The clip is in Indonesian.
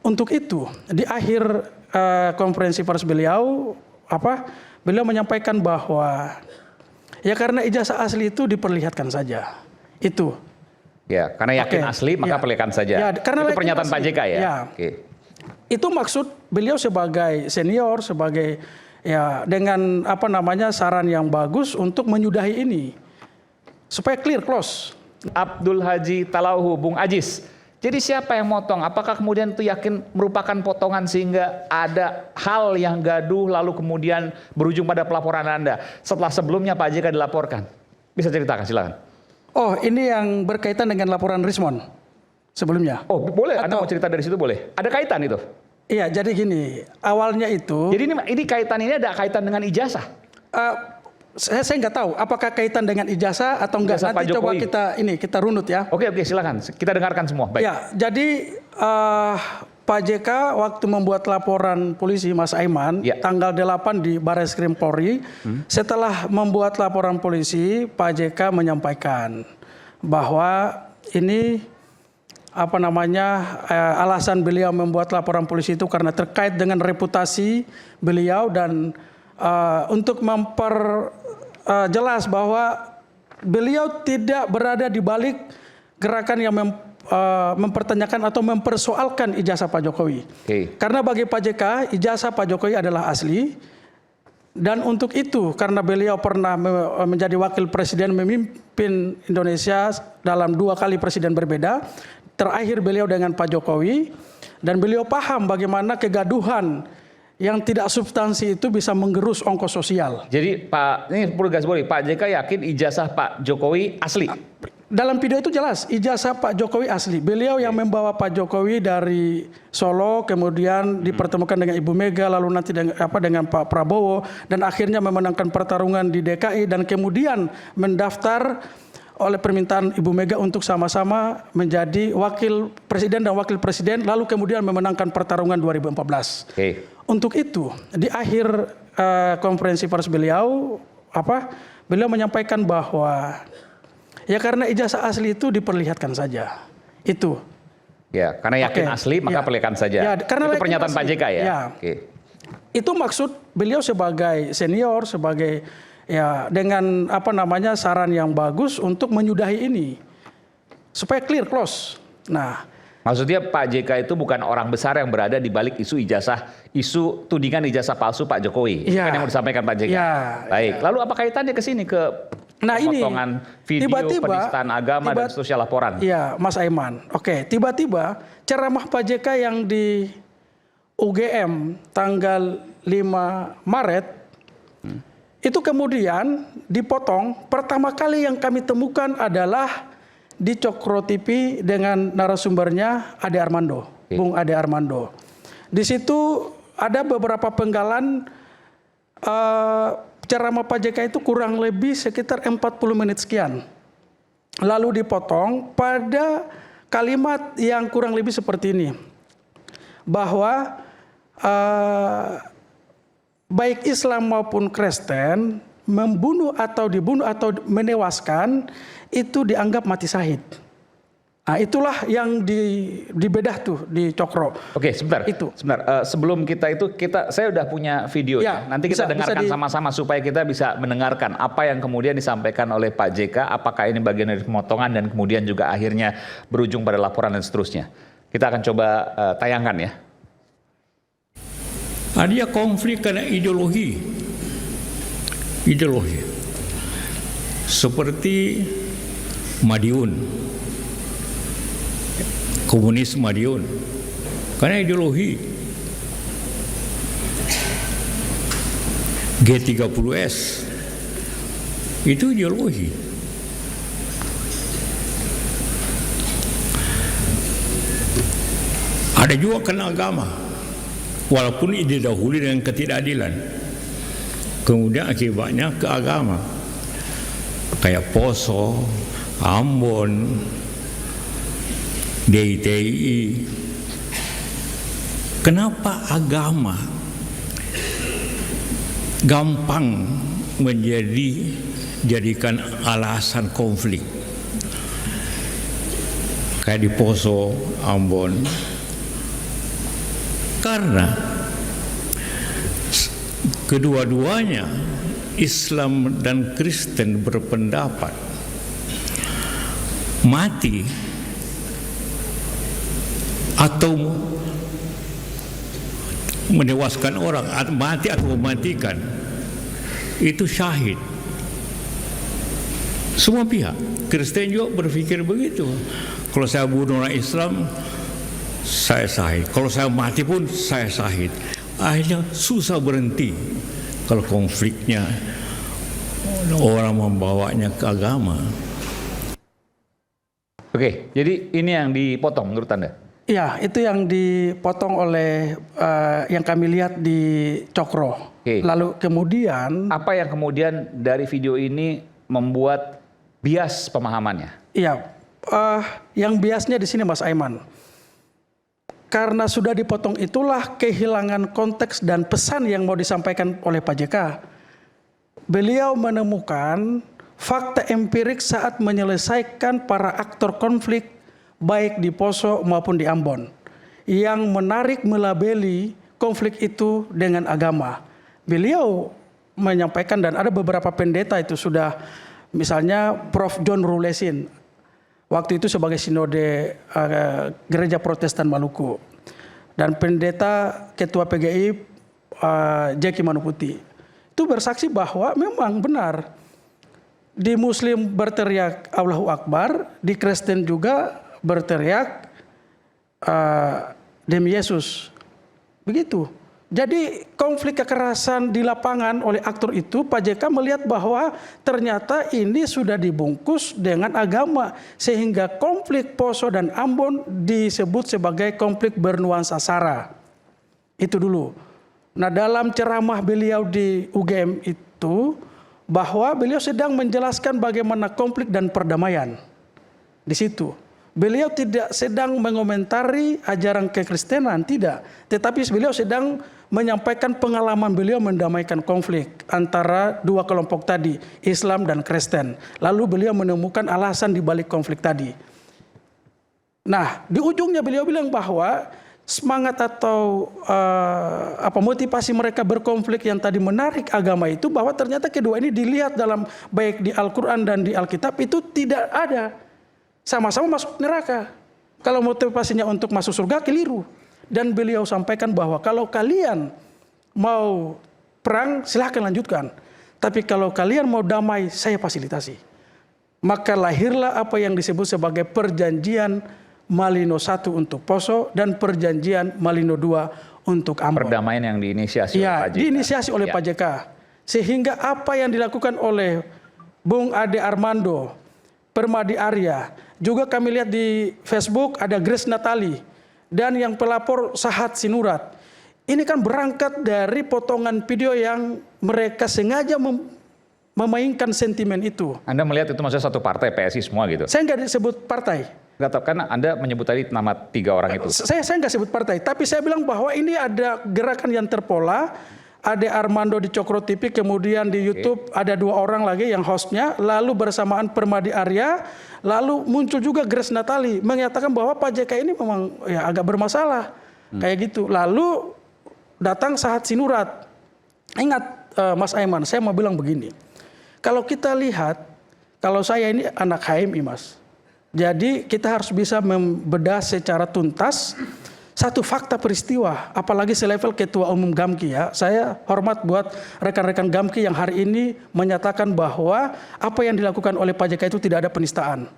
Untuk itu di akhir konferensi pers beliau beliau menyampaikan bahwa ya karena ijazah asli itu diperlihatkan saja. Itu. Ya, karena yakin asli maka perlihatkan saja. Ya, karena itu pernyataan Pak JK ya. Itu maksud beliau sebagai senior, sebagai dengan saran yang bagus untuk menyudahi ini supaya clear, close. Abdul Haji Talauhu, Bung Ajis. Jadi siapa yang motong? Apakah kemudian itu yakin merupakan potongan sehingga ada hal yang gaduh lalu kemudian berujung pada pelaporan Anda setelah sebelumnya Pak JK dilaporkan? Bisa ceritakan, silakan. Oh, ini yang berkaitan dengan laporan Rismon sebelumnya. Oh, boleh. Anda mau cerita dari situ boleh. Ada kaitan itu? Iya, jadi gini, awalnya itu. Jadi ini kaitan ini ada kaitan dengan ijazah? Saya nggak tahu apakah kaitan dengan ijazah atau enggak. Ijazah nanti coba kita runut ya. Oke, silakan. Kita dengarkan semua. Baik. Ya, jadi Pak JK waktu membuat laporan polisi Mas Aiman tanggal 8 di Barreskrim Polri, setelah membuat laporan polisi, Pak JK menyampaikan bahwa ini alasan beliau membuat laporan polisi itu karena terkait dengan reputasi beliau dan untuk memperjelas bahwa beliau tidak berada di balik gerakan yang mempertanyakan atau mempersoalkan ijazah Pak Jokowi. Karena bagi Pak JK ijazah Pak Jokowi adalah asli dan untuk itu karena beliau pernah menjadi wakil presiden memimpin Indonesia dalam 2 kali presiden berbeda, terakhir beliau dengan Pak Jokowi dan beliau paham bagaimana kegaduhan yang tidak substansi itu bisa menggerus ongkos sosial. Jadi Pak JK yakin ijazah Pak Jokowi asli? Dalam video itu jelas ijazah Pak Jokowi asli. Beliau yang membawa Pak Jokowi dari Solo, kemudian dipertemukan dengan Ibu Mega, lalu nanti dengan Pak Prabowo, dan akhirnya memenangkan pertarungan di DKI dan kemudian mendaftar oleh permintaan Ibu Mega untuk sama-sama menjadi wakil presiden dan wakil presiden, lalu kemudian memenangkan pertarungan 2014. Untuk itu di akhir konferensi pers beliau beliau menyampaikan bahwa ya karena ijazah asli itu diperlihatkan saja. Itu. Ya, karena yakin asli maka perlihatkan saja. Ya, karena itu pernyataan Pak JK ya. Itu maksud beliau sebagai senior, sebagai dengan saran yang bagus untuk menyudahi ini supaya clear, close. Nah, maksudnya Pak JK itu bukan orang besar yang berada di balik isu tudingan ijazah palsu Pak Jokowi. Itu kan yang mau disampaikan Pak JK. Baik. Lalu apa kaitannya ke sini ke potongan video penistaan agama dan sosial laporan? Iya, Mas Aiman. Tiba-tiba ceramah Pak JK yang di UGM tanggal 5 Maret itu kemudian dipotong. Pertama kali yang kami temukan adalah di Cokro TV dengan narasumbernya Ade Armando, Bung Ade Armando. Di situ ada beberapa penggalan ceramah Pak JK itu kurang lebih sekitar 40 menit sekian. Lalu dipotong pada kalimat yang kurang lebih seperti ini. Bahwa baik Islam maupun Kristen membunuh atau dibunuh atau menewaskan itu dianggap mati syahid. Nah, itulah yang dibedah tuh di Cokro. Oke, sebentar. Sebelum saya udah punya videonya. Nanti kita dengarkan sama-sama supaya kita bisa mendengarkan apa yang kemudian disampaikan oleh Pak JK. Apakah ini bagian dari pemotongan dan kemudian juga akhirnya berujung pada laporan dan seterusnya. Kita akan coba tayangkan ya. Ada konflik karena ideologi. Seperti Madiun, komunis Madiun, karena ideologi. G30S itu ideologi. Ada juga karena agama, walaupun didahului dengan ketidakadilan, kemudian akibatnya ke agama. Kayak Poso, Ambon, DITI. Kenapa agama gampang jadikan alasan konflik? Kayak di Poso, Ambon, Karena kedua-duanya Islam dan Kristen berpendapat mati atau menewaskan orang, mati atau mematikan itu syahid. Semua pihak, Kristen juga berpikir begitu. Kalau saya bunuh orang Islam, saya syahid. Kalau saya mati pun saya syahid. Akhirnya susah berhenti kalau konfliknya orang membawanya ke agama. Oke, jadi ini yang dipotong menurut Anda? Ya, itu yang dipotong oleh yang kami lihat di Cokro. Oke. Lalu kemudian Apa yang kemudian dari video ini membuat bias pemahamannya? iya, yang biasnya di sini Mas Aiman. Karena sudah dipotong itulah kehilangan konteks dan pesan yang mau disampaikan oleh Pak JK. Beliau menemukan fakta empirik saat menyelesaikan para aktor konflik baik di Poso maupun di Ambon yang menarik melabeli konflik itu dengan agama. Beliau menyampaikan dan ada beberapa pendeta itu sudah, misalnya Prof. John Rulesin waktu itu sebagai sinode Gereja Protestan Maluku, dan pendeta ketua PGI Jeki Manuputi itu bersaksi bahwa memang benar di Muslim berteriak Allahu Akbar, di Kristen juga berteriak demi Yesus. Begitu. Jadi konflik kekerasan di lapangan oleh aktor itu, Pak JK melihat bahwa ternyata ini sudah dibungkus dengan agama. Sehingga konflik Poso dan Ambon disebut sebagai konflik bernuansa Sara. Itu dulu. Nah, dalam ceramah beliau di UGM itu, bahwa beliau sedang menjelaskan bagaimana konflik dan perdamaian. Di situ. Beliau tidak sedang mengomentari ajaran kekristenan, tidak. Tetapi beliau sedang menyampaikan pengalaman beliau mendamaikan konflik antara dua kelompok tadi, Islam dan Kristen. Lalu beliau menemukan alasan di balik konflik tadi. Nah, di ujungnya beliau bilang bahwa semangat atau motivasi mereka berkonflik yang tadi menarik agama itu, bahwa ternyata kedua ini dilihat dalam baik di Al-Quran dan di Alkitab itu tidak ada. Sama-sama masuk neraka. Kalau motivasinya untuk masuk surga, keliru. Dan beliau sampaikan bahwa kalau kalian mau perang, silahkan lanjutkan. Tapi kalau kalian mau damai, saya fasilitasi. Maka lahirlah apa yang disebut sebagai perjanjian Malino I untuk Poso dan perjanjian Malino II untuk Ambon. Perdamaian yang diinisiasi oleh Pak JK. Diinisiasi oleh Pak JK. Sehingga apa yang dilakukan oleh Bung Ade Armando, Permadi Arya, juga kami lihat di Facebook ada Grace Natali, dan yang pelapor Sahat Sinurat. Ini kan berangkat dari potongan video yang mereka sengaja memainkan sentimen itu. Anda melihat itu maksudnya satu partai, PSI semua gitu? Saya nggak disebut partai. Nggak tahu, karena Anda menyebut tadi nama 3 orang itu. Saya nggak sebut partai, tapi saya bilang bahwa ini ada gerakan yang terpola. Ada Armando di Cokro TV, kemudian di YouTube ada 2 orang lagi yang hostnya, lalu bersamaan Permadi Arya, lalu muncul juga Grace Natali menyatakan bahwa Pak JK ini memang ya agak bermasalah, kayak gitu. Lalu datang Sahat Sinurat. Ingat Mas Aiman, saya mau bilang begini, kalau kita lihat, kalau saya ini anak HMI Mas, jadi kita harus bisa membedah secara tuntas satu fakta peristiwa, apalagi selevel Ketua Umum Gamki ya. Saya hormat buat rekan-rekan Gamki yang hari ini menyatakan bahwa apa yang dilakukan oleh Pak JK itu tidak ada penistaan.